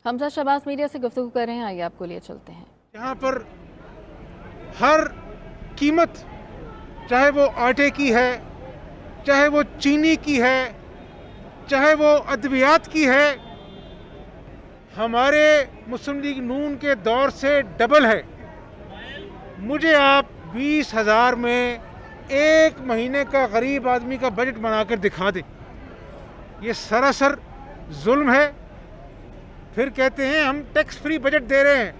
Hamza Shahbaz media से गुफ्तगू कर रहे हैं, आइए आपको लिए चलते हैं। यहाँ पर हर कीमत, चाहे वो आटे की है, चाहे वो चीनी की है, चाहे वो अद्वियात की है, हमारे मुस्लिम लीग नून के दौर से डबल है। मुझे आप 20,000 में एक महीने का गरीब आदमी का बजट बनाकर दिखा दें, ये सरासर जुल्म है। फिर कहते हैं हम टैक्स फ्री बजट दे रहे हैं।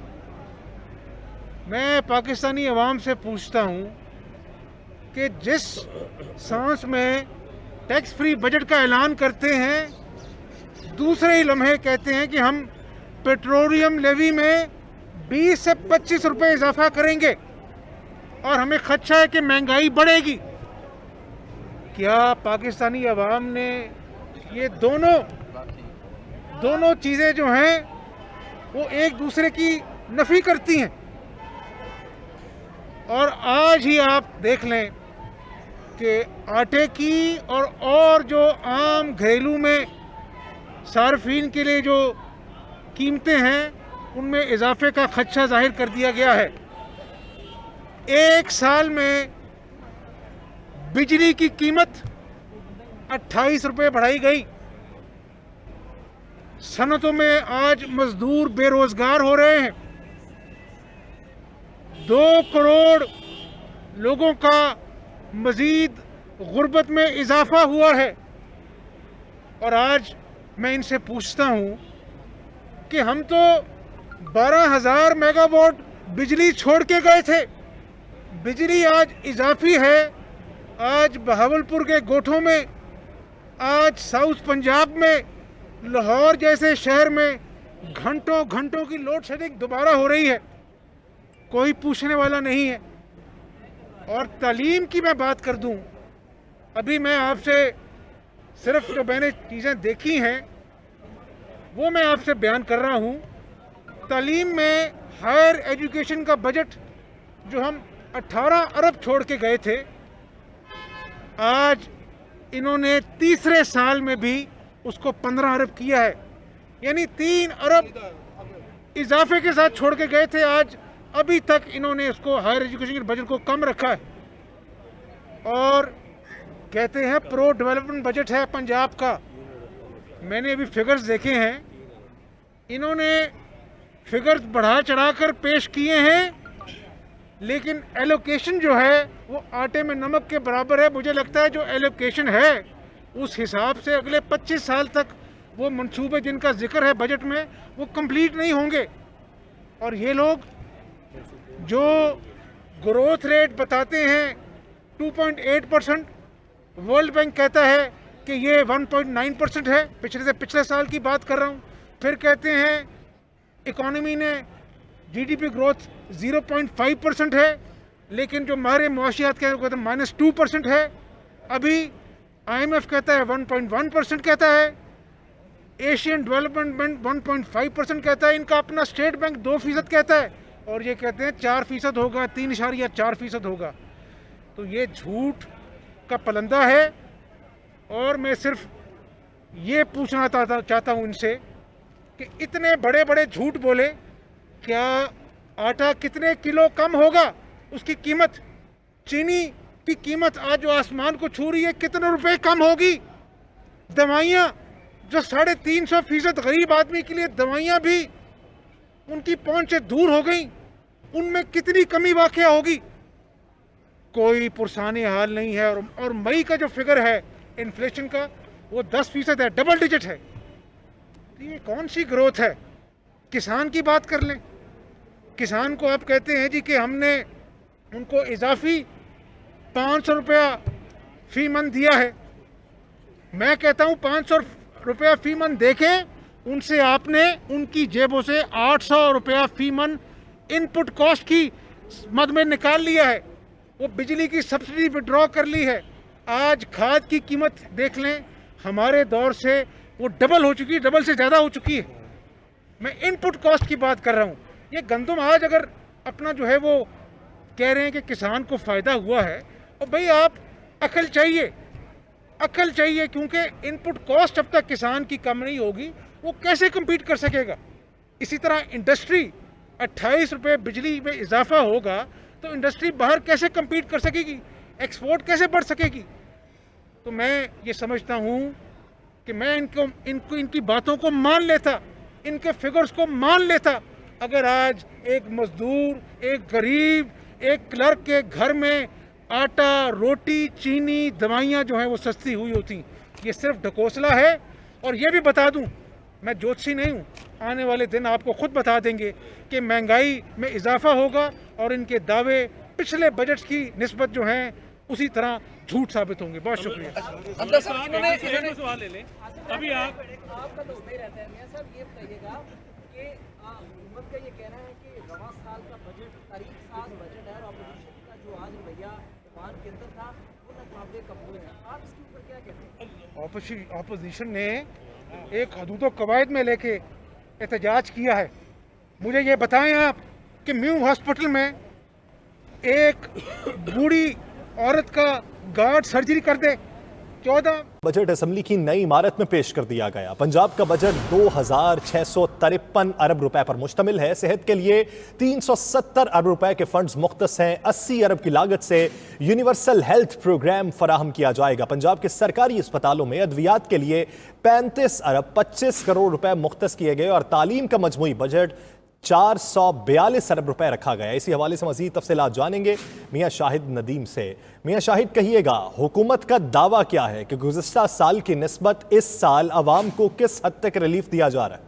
मैं पाकिस्तानी अवाम से पूछता हूँ कि जिस सांस में टैक्स फ्री बजट का ऐलान करते हैं, दूसरे ही लम्हे कहते हैं कि हम पेट्रोलियम लेवी में 20 से 25 रुपए इजाफा करेंगे और हमें खदशा है कि महंगाई बढ़ेगी। क्या पाकिस्तानी अवाम ने ये दोनों चीज़ें जो हैं वो एक दूसरे की नफ़ी करती हैं? और आज ही आप देख लें कि आटे की और जो आम घरेलू में सार्फिन के लिए जो कीमतें हैं उनमें इजाफे का खदशा जाहिर कर दिया गया है। एक साल में बिजली की कीमत 28 रुपये बढ़ाई गई। सनतों में आज मजदूर बेरोजगार हो रहे हैं। 2 करोड़ लोगों का मजीद गुर्बत में इजाफा हुआ है। और आज मैं इनसे पूछता हूँ कि हम तो 12,000 मेगावाट बिजली छोड़ के गए थे। बिजली आज इजाफी है। आज बहावलपुर के गोठों में, आज साउथ पंजाब में, लाहौर जैसे शहर में घंटों घंटों की लोड शेडिंग दोबारा हो रही है। कोई पूछने वाला नहीं है। और तालीम की मैं बात कर दूं, अभी मैं आपसे सिर्फ जो मैंने चीज़ें देखी हैं वो मैं आपसे बयान कर रहा हूं। तालीम में हायर एजुकेशन का बजट जो हम 18 अरब छोड़ के गए थे, आज इन्होंने तीसरे साल में भी उसको 15 अरब किया है। यानी 3 अरब इजाफे के साथ छोड़ के गए थे। आज अभी तक इन्होंने इसको हायर एजुकेशन के बजट को कम रखा है और कहते हैं प्रो डेवलपमेंट बजट है पंजाब का। मैंने अभी फिगर्स देखे हैं, इन्होंने फिगर्स बढ़ा चढ़ाकर पेश किए हैं, लेकिन एलोकेशन जो है वो आटे में नमक के बराबर है। मुझे लगता है जो एलोकेशन है उस हिसाब से अगले 25 साल तक वो मंसूबे जिनका जिक्र है बजट में वो कंप्लीट नहीं होंगे। और ये लोग जो ग्रोथ रेट बताते हैं 2.8%, वर्ल्ड बैंक कहता है कि ये 1.9% है। पिछले साल की बात कर रहा हूँ। फिर कहते हैं इकोनॉमी ने जीडीपी ग्रोथ 0.5% है, लेकिन जो हमारे मुआशियात के -2% है। अभी IMF कहता है 1.1% कहता है, एशियन डेवलपमेंट बैंक 1.5% कहता है, इनका अपना स्टेट बैंक 2% कहता है और ये कहते हैं 4% होगा, 3.4% होगा। तो ये झूठ का पलंदा है। और मैं सिर्फ ये पूछना चाहता हूँ इनसे कि इतने बड़े बड़े झूठ बोले, क्या आटा कितने किलो कम होगा उसकी कीमत? चीनी की कीमत आज जो आसमान को छू रही है कितने रुपए कम होगी? दवाइयाँ जो 350% गरीब आदमी के लिए दवाइयाँ भी उनकी पहुंच से दूर हो गई, उनमें कितनी कमी वाक़या होगी? कोई पुरसानी हाल नहीं है। और मई का जो फिगर है इन्फ्लेशन का वो 10% है, डबल डिजिट है। तो ये कौन सी ग्रोथ है? किसान की बात कर लें। किसान को आप कहते हैं जी कि हमने उनको इजाफी 500 रुपया फी मन दिया है। मैं कहता हूँ 500 रुपया फी मन देखें, उनसे आपने उनकी जेबों से 800 रुपया फी मन इनपुट कॉस्ट की मद में निकाल लिया है। वो बिजली की सब्सिडी विड्रॉ कर ली है। आज खाद की कीमत देख लें, हमारे दौर से वो डबल हो चुकी है, डबल से ज़्यादा हो चुकी है। मैं इनपुट कॉस्ट की बात कर रहा हूँ। ये गंदम आज अगर अपना जो है वो कह रहे हैं कि किसान को फ़ायदा हुआ है, और भाई आप अकल चाहिए, क्योंकि इनपुट कॉस्ट जब तक किसान की कम नहीं होगी वो कैसे कम्पीट कर सकेगा? इसी तरह इंडस्ट्री 28 रुपये बिजली में इजाफा होगा तो इंडस्ट्री बाहर कैसे कम्पीट कर सकेगी, एक्सपोर्ट कैसे बढ़ सकेगी। तो मैं ये समझता हूँ कि मैं इनकी बातों को मान लेता, इनके फिगर्स को मान लेता, अगर आज एक मजदूर, एक गरीब, एक क्लर्क के घर में आटा, रोटी, चीनी, दवाइयाँ जो हैं वो सस्ती हुई होती। ये सिर्फ ढकोसला है। और ये भी बता दूं, मैं ज्योतिषी नहीं हूँ, आने वाले दिन आपको खुद बता देंगे कि महंगाई में इजाफा होगा और इनके दावे पिछले बजट की निस्बत जो हैं उसी तरह झूठ साबित होंगे। बहुत शुक्रिया। सवाल ले लें अभी आपका तो होता ही रहता है। मियां साहब ये बताइएगा कि हुकूमत का ये कहना है कि रवां साल का बजट तारीख साज बजट है और अपोजिशन का जो आज रवैया ईमान के अंदर था वो नाकाबिले कबूल है। आप इसके ऊपर क्या कहते हैं? ऑपोजिशन ने एक हदूद कवायद में लेके एहतजाज किया है। मुझे ये बताएं आप कि म्यू हॉस्पिटल में एक बूढ़ी औरत का गार्ड सर्जरी कर दे, 14 बजट असेंबली की नई इमारत में पेश कर दिया गया। पंजाब का बजट 2653 अरब रुपए पर मुश्तमिल है। सेहत के लिए 370 अरब रुपए के फंड्स मुख्तस हैं। 80 अरब की लागत से यूनिवर्सल हेल्थ प्रोग्राम फराहम किया जाएगा। पंजाब के सरकारी अस्पतालों में अद्वियात के लिए 35 अरब 25 करोड़ रुपए मुख्तस किए गए और तालीम का मजमूई बजट 442 अरब रुपए रखा गया। इसी हवाले से मजीद तफसीलात जानेंगे मियां शाहिद नदीम से। मियां शाहिद, कहिएगा हुकूमत का दावा क्या है कि गुज़िश्ता साल की निस्बत इस साल अवाम को किस हद तक रिलीफ दिया जा रहा है?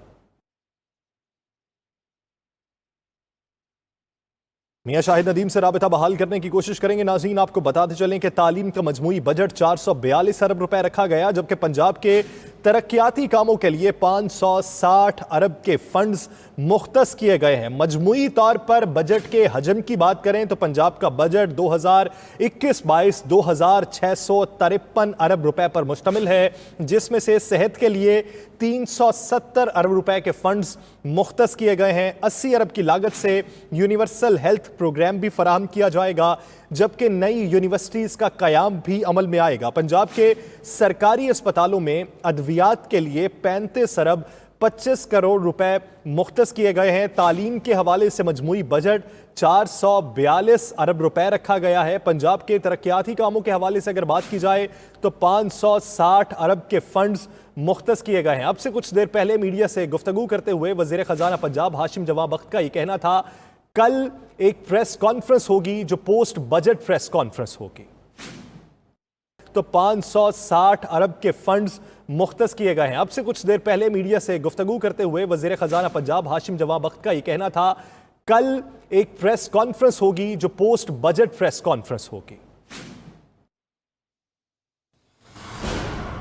मियां शाहिद नदीम से राबिता बहाल करने की कोशिश करेंगे। नाज़रीन, आपको बताते चलें कि तालीम का मजमूई बजट 442 अरब रुपए रखा गया, जबकि पंजाब के तरक्याती कामों के लिए 560 अरब के फंड्स मुख्तस किए गए हैं। मजमूई तौर पर बजट के हजम की बात करें तो पंजाब का बजट 2021-22 2653 अरब रुपए पर मुश्तमिल है, जिसमें से सेहत के लिए 370 अरब रुपए के फंड्स मुख्तस किए गए हैं। 80 अरब की लागत से यूनिवर्सल हेल्थ प्रोग्राम भी फराहम किया जाएगा, जबकि नई यूनिवर्सिटीज का कयाम भी अमल में आएगा। पंजाब के सरकारी अस्पतालों में अद्वियात के लिए 35 अरब 25 करोड़ रुपए मुख्तस किए गए हैं। तालीम के हवाले से मजमूई बजट 442 अरब रुपए रखा गया है। पंजाब के तरक्याती कामों के हवाले से अगर बात की जाए तो 560 अरब के फंड्स मुख्तस किए गए हैं। अब से कुछ देर पहले मीडिया से गुफ्तगू करते हुए वज़ीर ख़जाना पंजाब हाशिम जवां बख्त का ये कहना था, कल एक प्रेस कॉन्फ्रेंस होगी जो पोस्ट बजट प्रेस कॉन्फ्रेंस होगी। तो 560 अरब के फंड्स मुख्तस किए गए हैं। अब से कुछ देर पहले मीडिया से गुफ्तगू करते हुए वज़ीर ख़जाना पंजाब हाशिम जवां बख्त का ये कहना था, कल एक प्रेस कॉन्फ्रेंस होगी जो पोस्ट बजट प्रेस कॉन्फ्रेंस होगी।